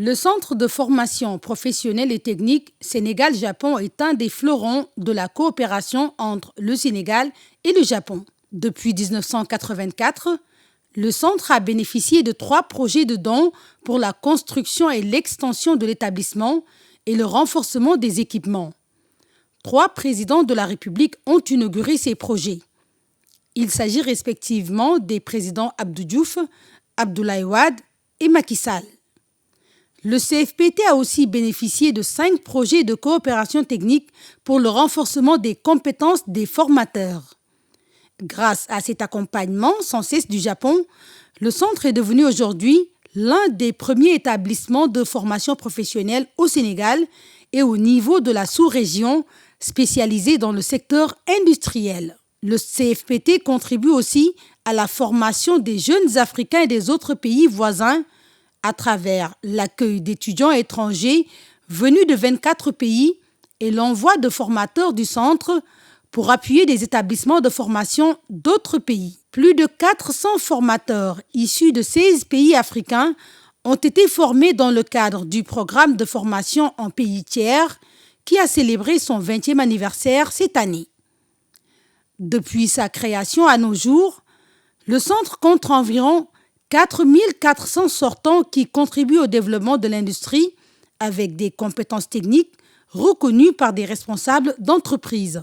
Le centre de formation professionnelle et technique Sénégal-Japon est un des fleurons de la coopération entre le Sénégal et le Japon. Depuis 1984, le centre a bénéficié de 3 projets de dons pour la construction et l'extension de l'établissement et le renforcement des équipements. 3 présidents de la République ont inauguré ces projets. Il s'agit respectivement des présidents Abdou Diouf, Abdoulaye Wade et Macky Sall. Le CFPT a aussi bénéficié de 5 projets de coopération technique pour le renforcement des compétences des formateurs. Grâce à cet accompagnement sans cesse du Japon, le centre est devenu aujourd'hui l'un des premiers établissements de formation professionnelle au Sénégal et au niveau de la sous-région spécialisé dans le secteur industriel. Le CFPT contribue aussi à la formation des jeunes Africains et des autres pays voisins à travers l'accueil d'étudiants étrangers venus de 24 pays et l'envoi de formateurs du centre pour appuyer des établissements de formation d'autres pays. Plus de 400 formateurs issus de 16 pays africains ont été formés dans le cadre du programme de formation en pays tiers qui a célébré son 20e anniversaire cette année. Depuis sa création à nos jours, le centre compte environ 4400 sortants qui contribuent au développement de l'industrie avec des compétences techniques reconnues par des responsables d'entreprise.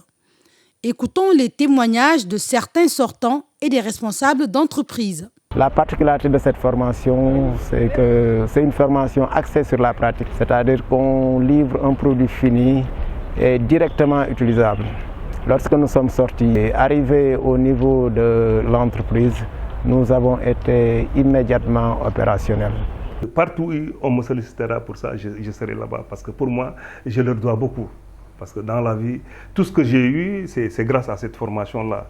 Écoutons les témoignages de certains sortants et des responsables d'entreprise. La particularité de cette formation, c'est que c'est une formation axée sur la pratique, c'est-à-dire qu'on livre un produit fini et directement utilisable. Lorsque nous sommes sortis et arrivés au niveau de l'entreprise, nous avons été immédiatement opérationnels. Partout où on me sollicitera pour ça, je serai là-bas parce que pour moi, je leur dois beaucoup. Parce que dans la vie, tout ce que j'ai eu, c'est grâce à cette formation-là.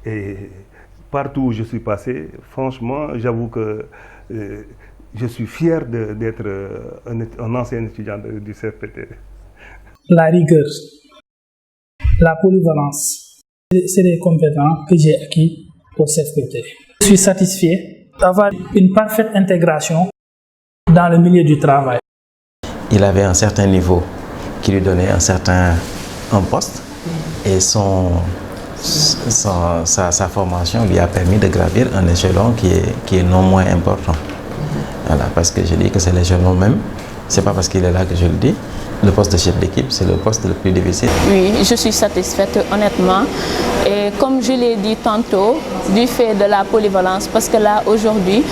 Et partout où je suis passé, franchement, j'avoue que je suis fier d'être un ancien étudiant du CFPT. La rigueur, la polyvalence, c'est des compétences que j'ai acquis au CFPT. Je suis satisfait d'avoir une parfaite intégration dans le milieu du travail. Il avait un certain niveau qui lui donnait un poste et sa formation lui a permis de gravir un échelon qui est non moins important. Voilà, parce que je dis que c'est l'échelon même, c'est pas parce qu'il est là que je le dis. Le poste de chef d'équipe, c'est le poste le plus difficile. Oui, je suis satisfaite honnêtement. Et comme je l'ai dit tantôt, du fait de la polyvalence, parce que là aujourd'hui,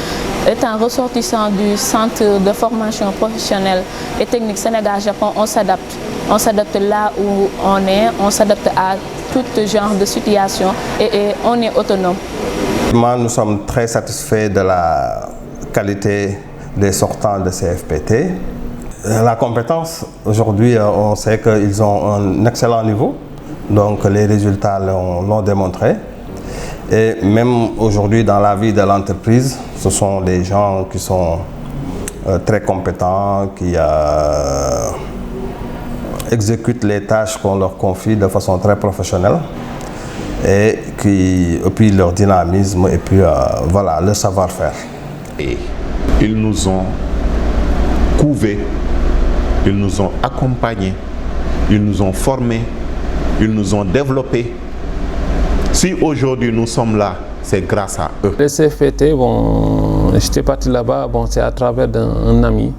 étant ressortissant du centre de formation professionnelle et technique Sénégal-Japon, on s'adapte. On s'adapte là où on est, on s'adapte à tout genre de situation et on est autonome. Nous sommes très satisfaits de la qualité des sortants de CFPT. La compétence, aujourd'hui, on sait qu'ils ont un excellent niveau, donc les résultats l'ont démontré. Et même aujourd'hui, dans la vie de l'entreprise, ce sont des gens qui sont très compétents, qui exécutent les tâches qu'on leur confie de façon très professionnelle, et puis leur dynamisme et puis voilà, le savoir-faire. Et ils nous ont couvés. Ils nous ont accompagnés, ils nous ont formés, ils nous ont développés. Si aujourd'hui nous sommes là, c'est grâce à eux. Le CFPT, j'étais parti là-bas, c'est à travers un ami.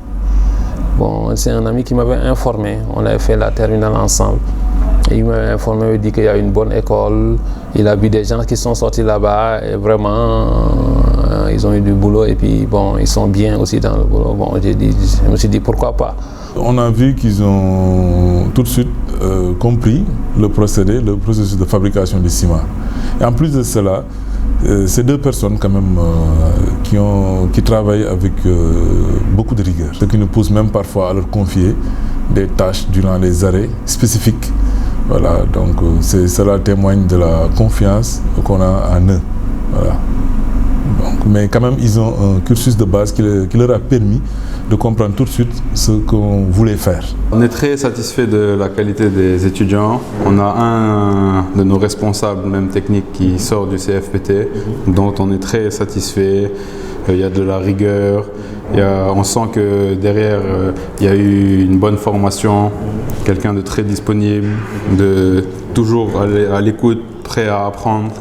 C'est un ami qui m'avait informé, on avait fait la terminale ensemble. Et il m'avait informé, il dit qu'il y a une bonne école, il a vu des gens qui sont sortis là-bas et vraiment ils ont eu du boulot et puis ils sont bien aussi dans le boulot. Je me suis dit pourquoi pas. On a vu qu'ils ont tout de suite compris le processus de fabrication du ciment. Et en plus de cela, c'est 2 personnes quand même qui travaillent avec beaucoup de rigueur. Ce qui nous pousse même parfois à leur confier des tâches durant les arrêts spécifiques. Voilà, donc cela témoigne de la confiance qu'on a en eux. Voilà. Donc, mais quand même, ils ont un cursus de base qui leur a permis de comprendre tout de suite ce qu'on voulait faire. On est très satisfait de la qualité des étudiants. On a un de nos responsables, même techniques, qui sort du CFPT, dont on est très satisfait. il y a de la rigueur, on sent que derrière il y a eu une bonne formation, quelqu'un de très disponible, de toujours à l'écoute, prêt à apprendre.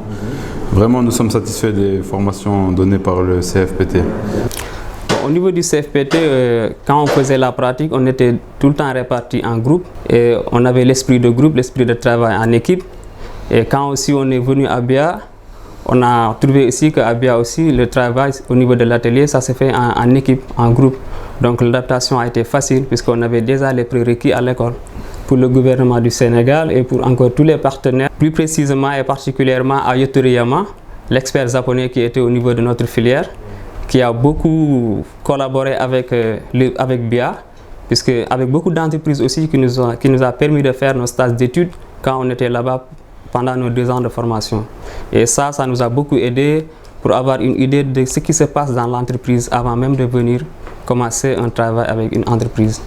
Vraiment, nous sommes satisfaits des formations données par le CFPT. Au niveau du CFPT, quand on faisait la pratique, on était tout le temps répartis en groupe et on avait l'esprit de groupe, l'esprit de travail en équipe. Et quand aussi on est venu à BIA, on a trouvé ici qu'à BIA aussi, le travail au niveau de l'atelier, ça s'est fait en équipe, en groupe. Donc l'adaptation a été facile puisqu'on avait déjà les prérequis à l'école. Pour le gouvernement du Sénégal et pour encore tous les partenaires, plus précisément et particulièrement à Yotoriyama, l'expert japonais qui était au niveau de notre filière, qui a beaucoup collaboré avec BIA, puisque avec beaucoup d'entreprises aussi qui nous a permis de faire nos stages d'études quand on était là-bas pendant nos 2 ans de formation. Et ça nous a beaucoup aidé pour avoir une idée de ce qui se passe dans l'entreprise avant même de venir commencer un travail avec une entreprise.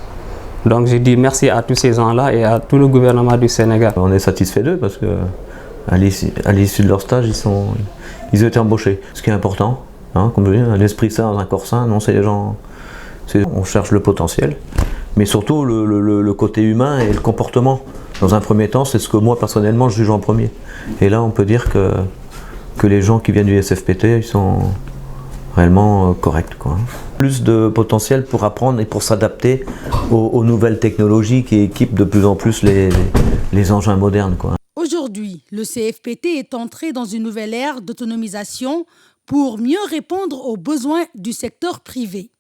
Donc je dis merci à tous ces gens-là et à tout le gouvernement du Sénégal. On est satisfait d'eux parce qu'à l'issue de leur stage, ils ont été embauchés. Ce qui est important. Comme je dis, l'esprit sain dans un corps sain, non, c'est les gens. On cherche le potentiel, mais surtout le côté humain et le comportement. Dans un premier temps, c'est ce que moi personnellement je juge en premier. Et là, on peut dire que les gens qui viennent du SFPT, ils sont réellement corrects, quoi. Plus de potentiel pour apprendre et pour s'adapter aux nouvelles technologies qui équipent de plus en plus les engins modernes, quoi. Aujourd'hui, le CFPT est entré dans une nouvelle ère d'autonomisation pour mieux répondre aux besoins du secteur privé.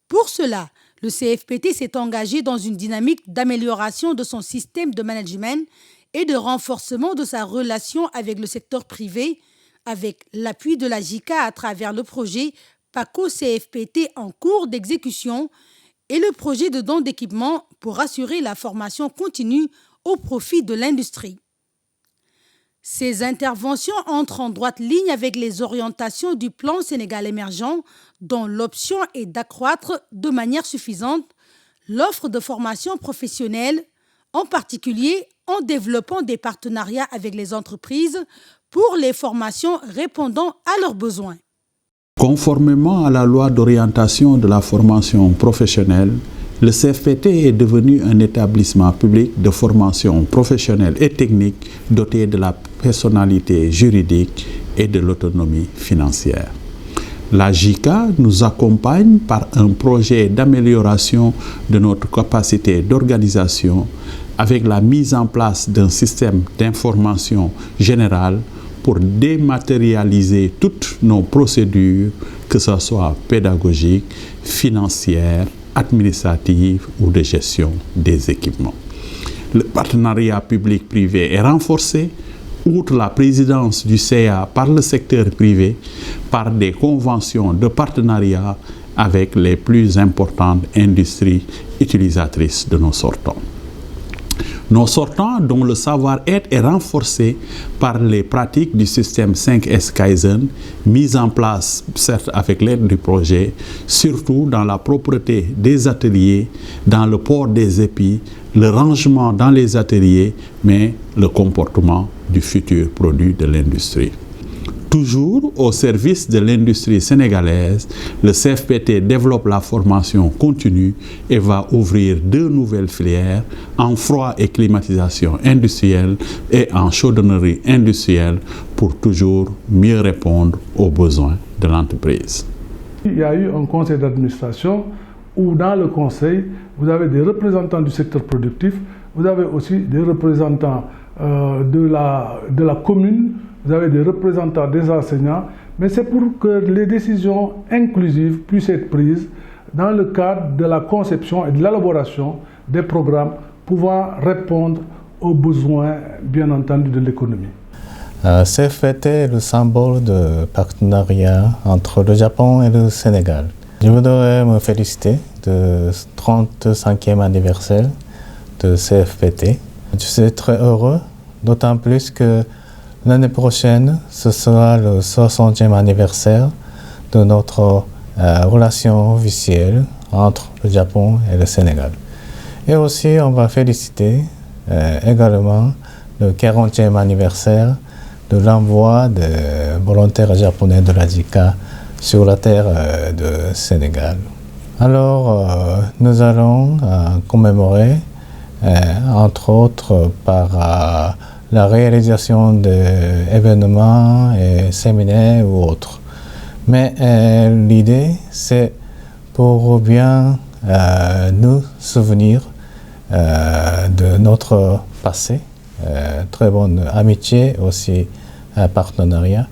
Pour cela, le CFPT s'est engagé dans une dynamique d'amélioration de son système de management et de renforcement de sa relation avec le secteur privé, avec l'appui de la JICA à travers le projet PACO CFPT en cours d'exécution et le projet de don d'équipement pour assurer la formation continue au profit de l'industrie. Ces interventions entrent en droite ligne avec les orientations du plan Sénégal émergent, dont l'option est d'accroître de manière suffisante l'offre de formation professionnelle, en particulier en développant des partenariats avec les entreprises pour les formations répondant à leurs besoins. Conformément à la loi d'orientation de la formation professionnelle, le CFPT est devenu un établissement public de formation professionnelle et technique doté de la personnalité juridique et de l'autonomie financière. La JICA nous accompagne par un projet d'amélioration de notre capacité d'organisation avec la mise en place d'un système d'information générale pour dématérialiser toutes nos procédures, que ce soit pédagogiques, financières, administratives ou de gestion des équipements. Le partenariat public-privé est renforcé, outre la présidence du CA par le secteur privé, par des conventions de partenariat avec les plus importantes industries utilisatrices de nos sortants. Nos sortants, dont le savoir-être est renforcé par les pratiques du système 5S Kaizen, mis en place, certes avec l'aide du projet, surtout dans la propreté des ateliers, dans le port des épis, le rangement dans les ateliers, mais le comportement du futur produit de l'industrie. Toujours au service de l'industrie sénégalaise, le CFPT développe la formation continue et va ouvrir 2 nouvelles filières en froid et climatisation industrielle et en chaudronnerie industrielle pour toujours mieux répondre aux besoins de l'entreprise. Il y a eu un conseil d'administration où dans le conseil, vous avez des représentants du secteur productif, vous avez aussi des représentants de la commune, vous avez des représentants des enseignants, mais c'est pour que les décisions inclusives puissent être prises dans le cadre de la conception et de l'élaboration des programmes pouvant répondre aux besoins, bien entendu, de l'économie. CFPT est le symbole de partenariat entre le Japon et le Sénégal. Je voudrais me féliciter du 35e anniversaire de CFPT. Je suis très heureux, d'autant plus que l'année prochaine, ce sera le 60e anniversaire de notre relation officielle entre le Japon et le Sénégal. Et aussi, on va féliciter également le 40e anniversaire de l'envoi des volontaires japonais de la JICA sur la terre du Sénégal. Alors, nous allons commémorer, entre autres, par la réalisation d'événements et séminaires ou autres. Mais l'idée, c'est pour bien nous souvenir de notre passé, très bonne amitié, aussi partenariat,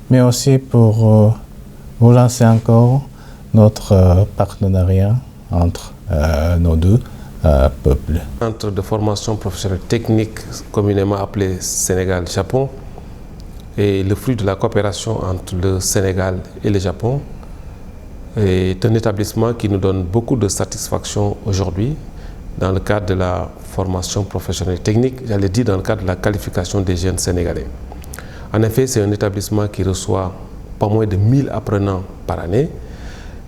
mais aussi pour vous lancer encore notre partenariat entre nos deux peuples. Centre de formation professionnelle technique, communément appelé Sénégal-Japon, est le fruit de la coopération entre le Sénégal et le Japon. Est un établissement qui nous donne beaucoup de satisfaction aujourd'hui dans le cadre de la formation professionnelle technique, j'allais dire dans le cadre de la qualification des jeunes sénégalais. En effet, c'est un établissement qui reçoit pas moins de 1000 apprenants par année.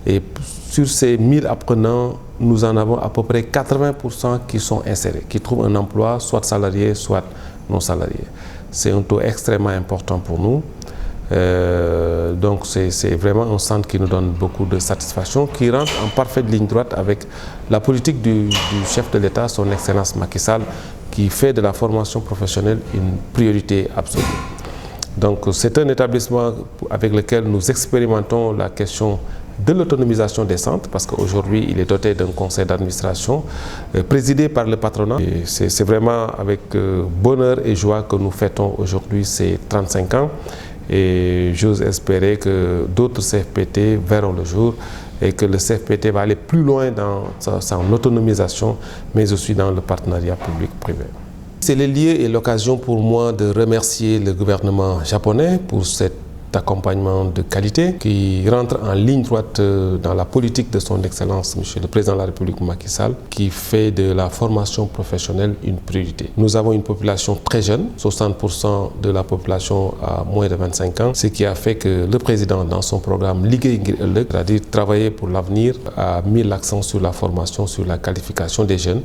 Et sur ces 1000 apprenants, nous en avons à peu près 80% qui sont insérés, qui trouvent un emploi, soit salarié, soit non salarié. C'est un taux extrêmement important pour nous. Donc c'est vraiment un centre qui nous donne beaucoup de satisfaction, qui rentre en parfaite ligne droite avec la politique du chef de l'État, son Excellence Macky Sall, qui fait de la formation professionnelle une priorité absolue. Donc c'est un établissement avec lequel nous expérimentons la question de l'autonomisation des centres, parce qu'aujourd'hui il est doté d'un conseil d'administration présidé par le patronat. C'est vraiment avec bonheur et joie que nous fêtons aujourd'hui ces 35 ans. Et j'ose espérer que d'autres CFPT verront le jour et que le CFPT va aller plus loin dans son autonomisation, mais aussi dans le partenariat public-privé. C'est le lieu et l'occasion pour moi de remercier le gouvernement japonais pour cet accompagnement de qualité qui rentre en ligne droite dans la politique de son Excellence, Monsieur le Président de la République Macky Sall, qui fait de la formation professionnelle une priorité. Nous avons une population très jeune, 60% de la population a moins de 25 ans, ce qui a fait que le Président, dans son programme Ligue ngir Ëllëg, c'est-à-dire travailler pour l'avenir, a mis l'accent sur la formation, sur la qualification des jeunes.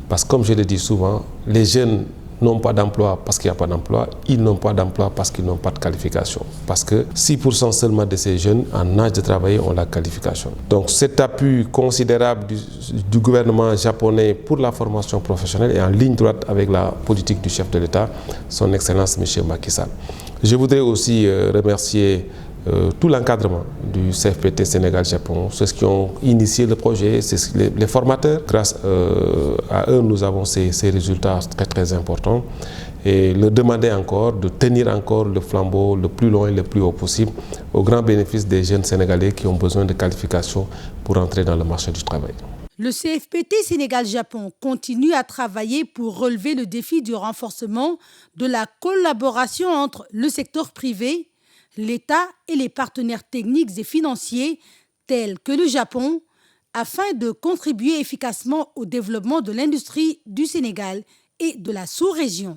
Parce que comme je le dis souvent, les jeunes n'ont pas d'emploi parce qu'il n'y a pas d'emploi, ils n'ont pas d'emploi parce qu'ils n'ont pas de qualification. Parce que 6% seulement de ces jeunes en âge de travailler ont la qualification. Donc cet appui considérable du gouvernement japonais pour la formation professionnelle est en ligne droite avec la politique du chef de l'État, son Excellence M. Macky Sall. Je voudrais aussi remercier tout l'encadrement du CFPT Sénégal-Japon, ceux qui ont initié le projet, les formateurs. Grâce à eux, nous avons ces résultats très importants et leur demander encore de tenir encore le flambeau le plus loin et le plus haut possible au grand bénéfice des jeunes Sénégalais qui ont besoin de qualification pour entrer dans le marché du travail. Le CFPT Sénégal-Japon continue à travailler pour relever le défi du renforcement de la collaboration entre le secteur privé, l'État et les partenaires techniques et financiers tels que le Japon, afin de contribuer efficacement au développement de l'industrie du Sénégal et de la sous-région.